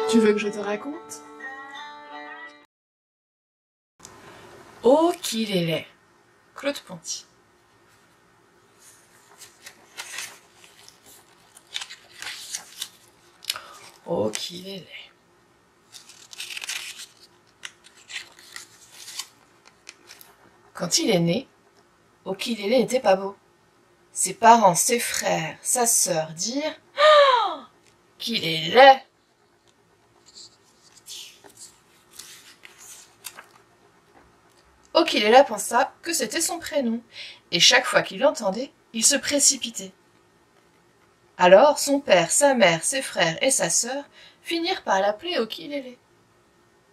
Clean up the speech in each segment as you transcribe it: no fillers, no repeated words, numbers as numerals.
Tu veux que je te raconte? Oh qu'il est laid, Claude Ponty. Oh qu'il est laid. Quand il est né, Okilélé n'était pas beau. Ses parents, ses frères, sa sœur dirent « Oh, qu'il est laid !» Okilélé pensa que c'était son prénom, et chaque fois qu'il l'entendait, il se précipitait. Alors son père, sa mère, ses frères et sa sœur finirent par l'appeler Okilélé.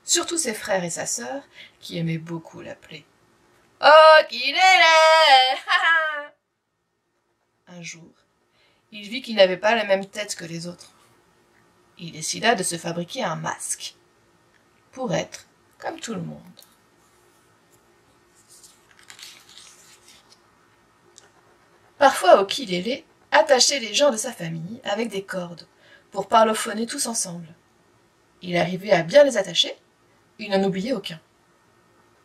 Surtout ses frères et sa sœur, qui aimaient beaucoup l'appeler. Okilélé! Un jour, il vit qu'il n'avait pas la même tête que les autres. Il décida de se fabriquer un masque, pour être comme tout le monde. Parfois, Okilélé attachait les gens de sa famille avec des cordes pour parlophoner tous ensemble. Il arrivait à bien les attacher, il n'en oubliait aucun.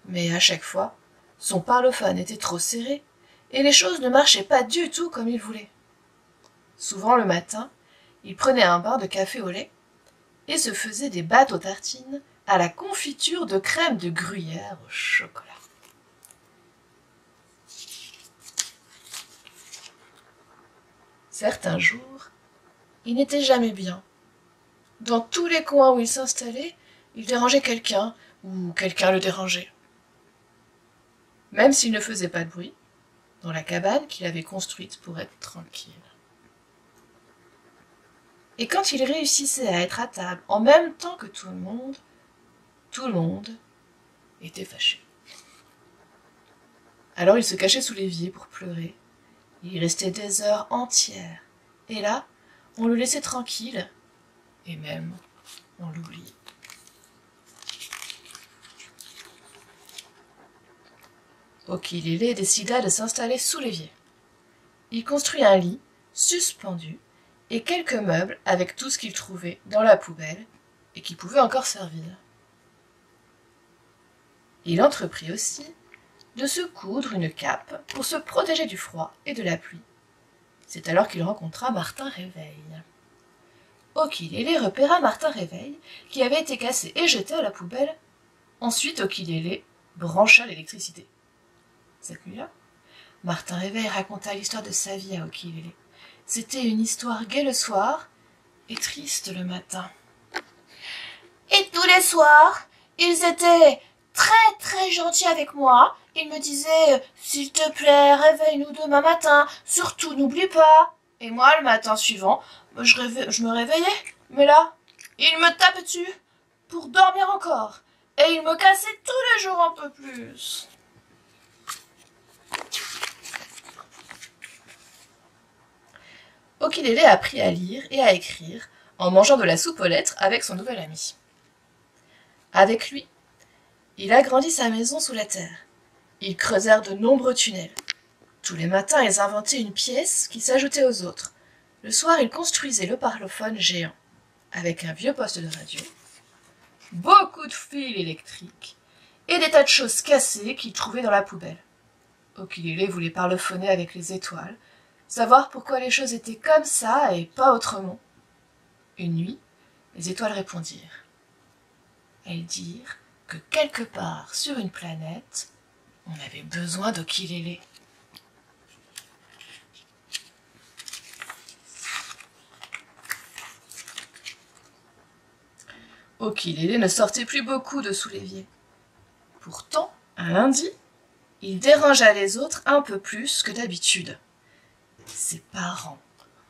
Mais à chaque fois, son parlophone était trop serré et les choses ne marchaient pas du tout comme il voulait. Souvent le matin, il prenait un bain de café au lait et se faisait des pâtes aux tartines à la confiture de crème de gruyère au chocolat. Certains jours, il n'était jamais bien. Dans tous les coins où il s'installait, il dérangeait quelqu'un ou quelqu'un le dérangeait. Même s'il ne faisait pas de bruit, dans la cabane qu'il avait construite pour être tranquille. Et quand il réussissait à être à table en même temps que tout le monde était fâché. Alors il se cachait sous l'évier pour pleurer. Il y restait des heures entières. Et là, on le laissait tranquille. Et même, on l'oubliait. Okilélé décida de s'installer sous l'évier. Il construit un lit, suspendu, et quelques meubles avec tout ce qu'il trouvait dans la poubelle et qui pouvait encore servir. Il entreprit aussi de se coudre une cape pour se protéger du froid et de la pluie. C'est alors qu'il rencontra Martin Réveil. Okilélé repéra Martin Réveil, qui avait été cassé et jeté à la poubelle. Ensuite, Okilélé brancha l'électricité. Cette nuit-là, Martin Réveil raconta l'histoire de sa vie à Okilélé. C'était une histoire gaie le soir et triste le matin. Et tous les soirs, ils étaient très gentils avec moi. Ils me disaient « S'il te plaît, réveille-nous demain matin, surtout n'oublie pas ». Et moi, le matin suivant, je me réveillais, mais là, ils me tapaient dessus pour dormir encore. Et ils me cassaient tous les jours un peu plus. Okilélé apprit à lire et à écrire en mangeant de la soupe aux lettres avec son nouvel ami. Avec lui, il agrandit sa maison sous la terre. Ils creusèrent de nombreux tunnels. Tous les matins, ils inventaient une pièce qui s'ajoutait aux autres. Le soir, ils construisaient le parlophone géant, avec un vieux poste de radio, beaucoup de fils électriques et des tas de choses cassées qu'ils trouvaient dans la poubelle. Okilélé voulait parlophoner avec les étoiles, savoir pourquoi les choses étaient comme ça et pas autrement. Une nuit, les étoiles répondirent. Elles dirent que quelque part sur une planète, on avait besoin d'Okilélé. Okilélé ne sortait plus beaucoup de sous l'évier. Pourtant, un lundi, il dérangea les autres un peu plus que d'habitude. Ses parents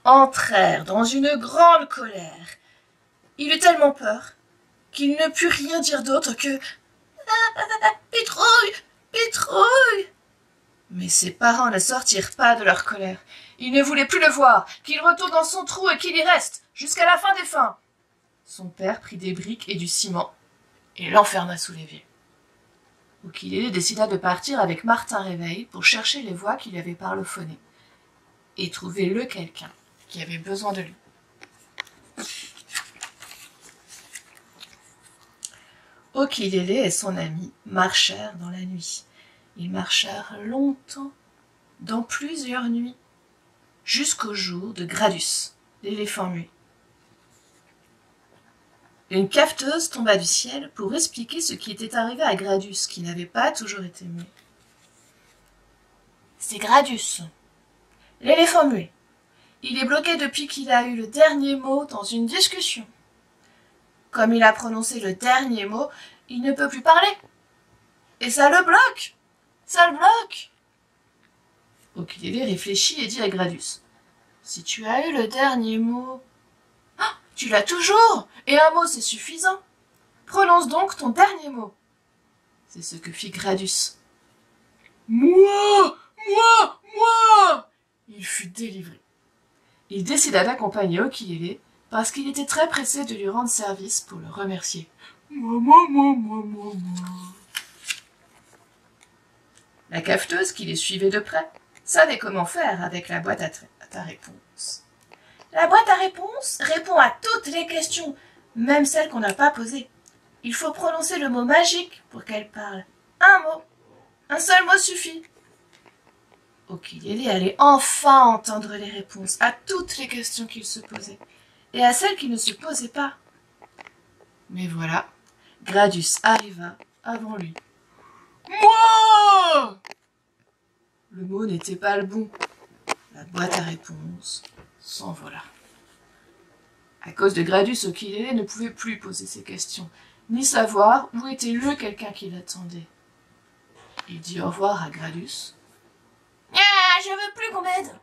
entrèrent dans une grande colère. Il eut tellement peur qu'il ne put rien dire d'autre que « Pitrouille, Citrouille !» Mais ses parents ne sortirent pas de leur colère. Ils ne voulaient plus le voir, qu'il retourne dans son trou et qu'il y reste, jusqu'à la fin des fins. Son père prit des briques et du ciment et l'enferma sous l'évier. Okilele décida de partir avec Martin Réveil pour chercher les voix qui lui avaient parlophoné et trouver le quelqu'un qui avait besoin de lui. Okilele et son ami marchèrent dans la nuit. Ils marchèrent longtemps, dans plusieurs nuits, jusqu'au jour de Gradus, l'éléphant muet. Une cafeteuse tomba du ciel pour expliquer ce qui était arrivé à Gradus, qui n'avait pas toujours été muet. « C'est Gradus, l'éléphant muet. Il est bloqué depuis qu'il a eu le dernier mot dans une discussion. Comme il a prononcé le dernier mot, il ne peut plus parler. Et ça le bloque. Ça le bloque. » Okilele réfléchit et dit à Gradus. « Si tu as eu le dernier mot... Ah, tu l'as toujours. Et un mot, c'est suffisant. Prononce donc ton dernier mot. » C'est ce que fit Gradus. « Moi, moi, moi !» Il fut délivré. Il décida d'accompagner Okilele parce qu'il était très pressé de lui rendre service pour le remercier. « Moi, moi, moi, moi, moi, moi. » La cafeteuse, qui les suivait de près, savait comment faire avec la boîte à réponse. La boîte à réponse répond à toutes les questions, même celles qu'on n'a pas posées. Il faut prononcer le mot magique pour qu'elle parle. Un mot. Un seul mot suffit. Okilele allait enfin entendre les réponses à toutes les questions qu'il se posait, et à celles qui ne se posaient pas. Mais voilà, Gradus arriva avant lui. « Moi !» Le mot n'était pas le bon. La boîte à réponse s'envola. À cause de Gradus, Okilele ne pouvait plus poser ses questions, ni savoir où était le quelqu'un qui l'attendait. Il dit au revoir à Gradus. « Ah, je veux plus qu'on m'aide !»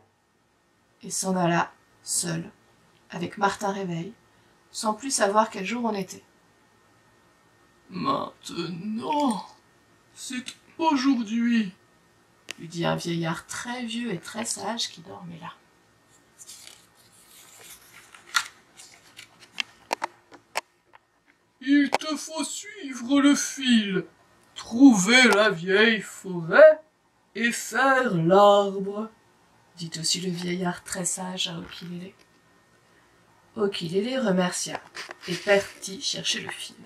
Et s'en alla, seul, avec Martin Réveil, sans plus savoir quel jour on était. « Maintenant, c'est aujourd'hui, » lui dit un vieillard très vieux et très sage qui dormait là. « Il te faut suivre le fil, trouver la vieille forêt et faire l'arbre, » dit aussi le vieillard très sage à Okilele. Okilele remercia et partit chercher le fil.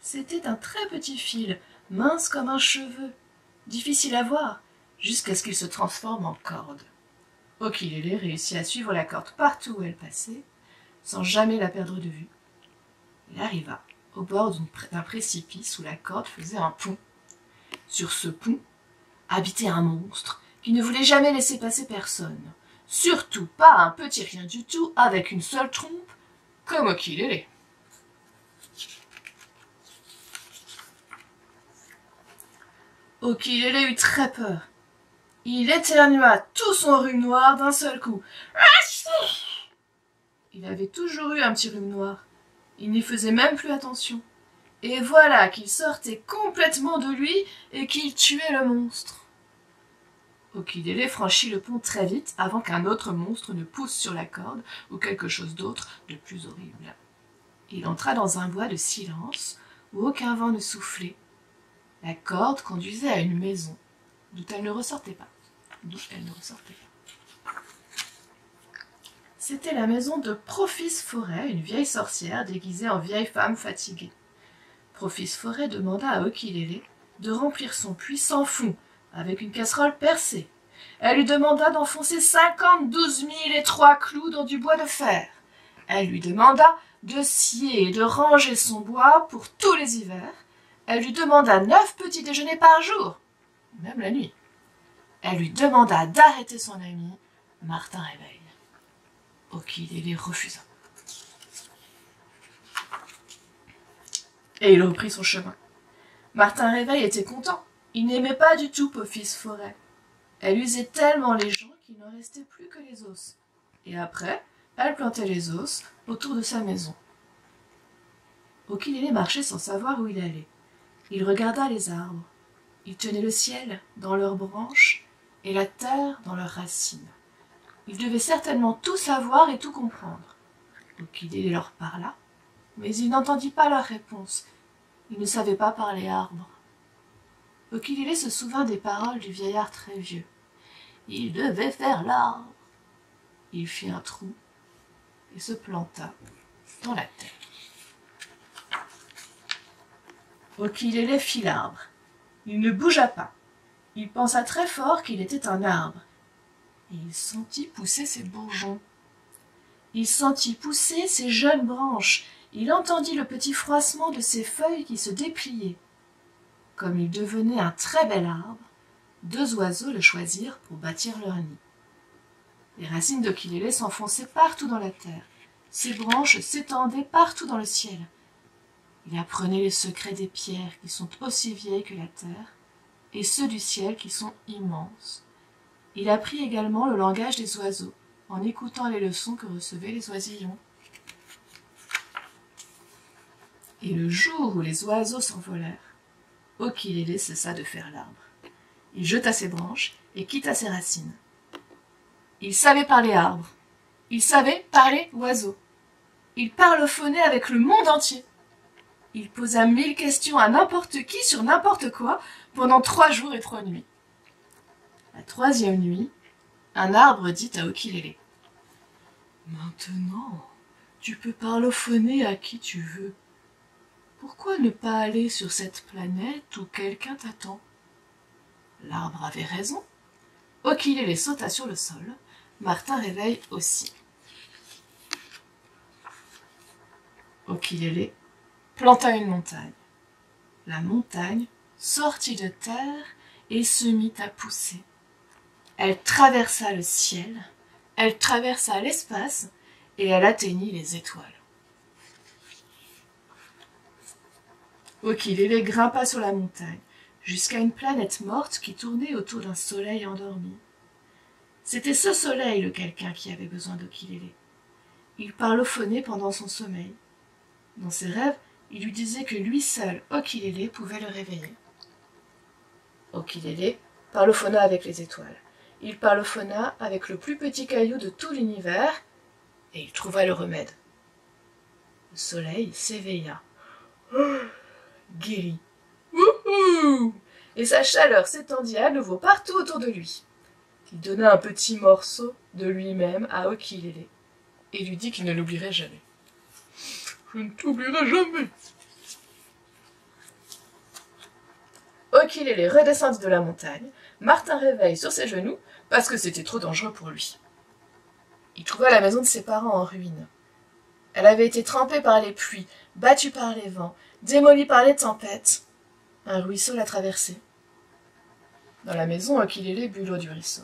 C'était un très petit fil, mince comme un cheveu, difficile à voir, jusqu'à ce qu'il se transforme en corde. Okilele réussit à suivre la corde partout où elle passait, sans jamais la perdre de vue. Il arriva au bord d'un précipice où la corde faisait un pont. Sur ce pont habitait un monstre qui ne voulait jamais laisser passer personne, surtout pas un petit rien du tout avec une seule trompe, comme Okilele. Okilele eut très peur. Il éternua tout son rhume noir d'un seul coup. Il avait toujours eu un petit rhume noir. Il n'y faisait même plus attention. Et voilà qu'il sortait complètement de lui et qu'il tuait le monstre. Okilele franchit le pont très vite avant qu'un autre monstre ne pousse sur la corde ou quelque chose d'autre de plus horrible. Il entra dans un bois de silence où aucun vent ne soufflait. La corde conduisait à une maison d'où elle ne ressortait pas. C'était la maison de Profis Forêt, une vieille sorcière déguisée en vieille femme fatiguée. Profis Forêt demanda à Okilele de remplir son puits sans fond, avec une casserole percée. Elle lui demanda d'enfoncer 52 003 clous dans du bois de fer. Elle lui demanda de scier et de ranger son bois pour tous les hivers. Elle lui demanda 9 petits déjeuners par jour, même la nuit. Elle lui demanda d'arrêter son ami, Martin Réveil. Okilele refusa. Et il reprit son chemin. Martin Réveil était content. Il n'aimait pas du tout Profis Forêt. Elle usait tellement les gens qu'il ne restait plus que les os. Et après, elle plantait les os autour de sa maison. Okilele marchait sans savoir où il allait. Il regarda les arbres. Ils tenaient le ciel dans leurs branches et la terre dans leurs racines. Ils devaient certainement tout savoir et tout comprendre. Okilélé leur parla, mais il n'entendit pas leur réponse. Il ne savait pas parler arbre. Okilélé se souvint des paroles du vieillard très vieux. Il devait faire l'arbre. Il fit un trou et se planta dans la terre. Okilélé fit l'arbre. Il ne bougea pas. Il pensa très fort qu'il était un arbre. Et il sentit pousser ses bourgeons. Il sentit pousser ses jeunes branches. Il entendit le petit froissement de ses feuilles qui se dépliaient. Comme il devenait un très bel arbre, 2 oiseaux le choisirent pour bâtir leur nid. Les racines d'Okilélé s'enfonçaient partout dans la terre. Ses branches s'étendaient partout dans le ciel. Il apprenait les secrets des pierres qui sont aussi vieilles que la terre et ceux du ciel qui sont immenses. Il apprit également le langage des oiseaux en écoutant les leçons que recevaient les oisillons. Et le jour où les oiseaux s'envolèrent, Okilélé cessa de faire l'arbre. Il jeta ses branches et quitta ses racines. Il savait parler arbre. Il savait parler oiseau. Il parlophonait avec le monde entier. Il posa 1000 questions à n'importe qui sur n'importe quoi pendant 3 jours et 3 nuits. La 3e nuit, un arbre dit à Okilélé: « Maintenant, tu peux parlophoner à qui tu veux. Pourquoi ne pas aller sur cette planète où quelqu'un t'attend ?» L'arbre avait raison. Okilélé sauta sur le sol. Martin Réveil aussi. Okilélé planta une montagne. La montagne sortit de terre et se mit à pousser. Elle traversa le ciel, elle traversa l'espace et elle atteignit les étoiles. Okilélé grimpa sur la montagne, jusqu'à une planète morte qui tournait autour d'un soleil endormi. C'était ce soleil le quelqu'un qui avait besoin d'Okilélé. Il parlophonait pendant son sommeil. Dans ses rêves, il lui disait que lui seul, Okilélé, pouvait le réveiller. Okilélé parlophona avec les étoiles. Il parlophona avec le plus petit caillou de tout l'univers, et il trouva le remède. Le soleil s'éveilla, guéri, et sa chaleur s'étendit à nouveau partout autour de lui. Il donna un petit morceau de lui-même à Okilélé, et lui dit qu'il ne l'oublierait jamais. « Je ne t'oublierai jamais !» Okilélé redescendit de la montagne, Martin Réveil sur ses genoux, parce que c'était trop dangereux pour lui. Il trouva la maison de ses parents en ruine. Elle avait été trempée par les pluies, battue par les vents, démolie par les tempêtes. Un ruisseau la traversait. Dans la maison, Okilélé but l'eau du ruisseau.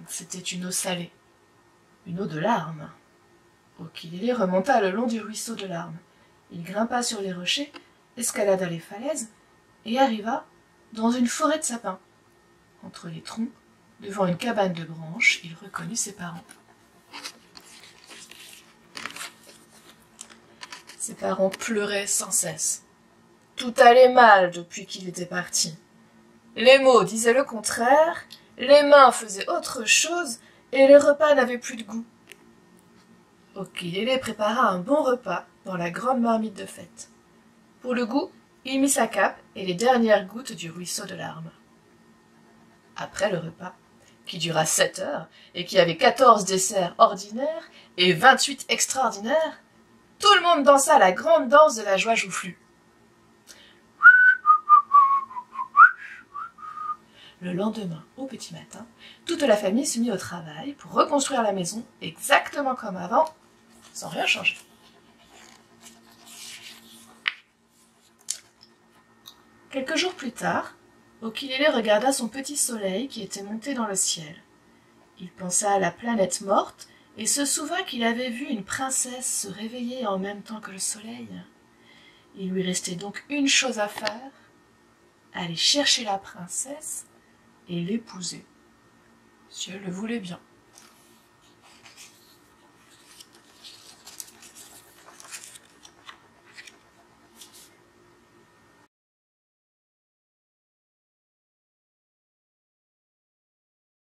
C'était une eau salée, une eau de larmes. Okilélé remonta le long du ruisseau de larmes. Il grimpa sur les rochers, escalada les falaises et arriva dans une forêt de sapins. Entre les troncs, devant une cabane de branches, il reconnut ses parents. Ses parents pleuraient sans cesse. Tout allait mal depuis qu'il était parti. Les mots disaient le contraire, les mains faisaient autre chose et les repas n'avaient plus de goût. Okilélé prépara un bon repas dans la grande marmite de fête. Pour le goût, il mit sa cape et les dernières gouttes du ruisseau de larmes. Après le repas, qui dura 7 heures et qui avait 14 desserts ordinaires et 28 extraordinaires, tout le monde dansa la grande danse de la joie joufflue. Le lendemain, au petit matin, toute la famille se mit au travail pour reconstruire la maison exactement comme avant, sans rien changer. Quelques jours plus tard, Okilélé regarda son petit soleil qui était monté dans le ciel. Il pensa à la planète morte et se souvint qu'il avait vu une princesse se réveiller en même temps que le soleil. Il lui restait donc une chose à faire, aller chercher la princesse et l'épouser, si elle le voulait bien.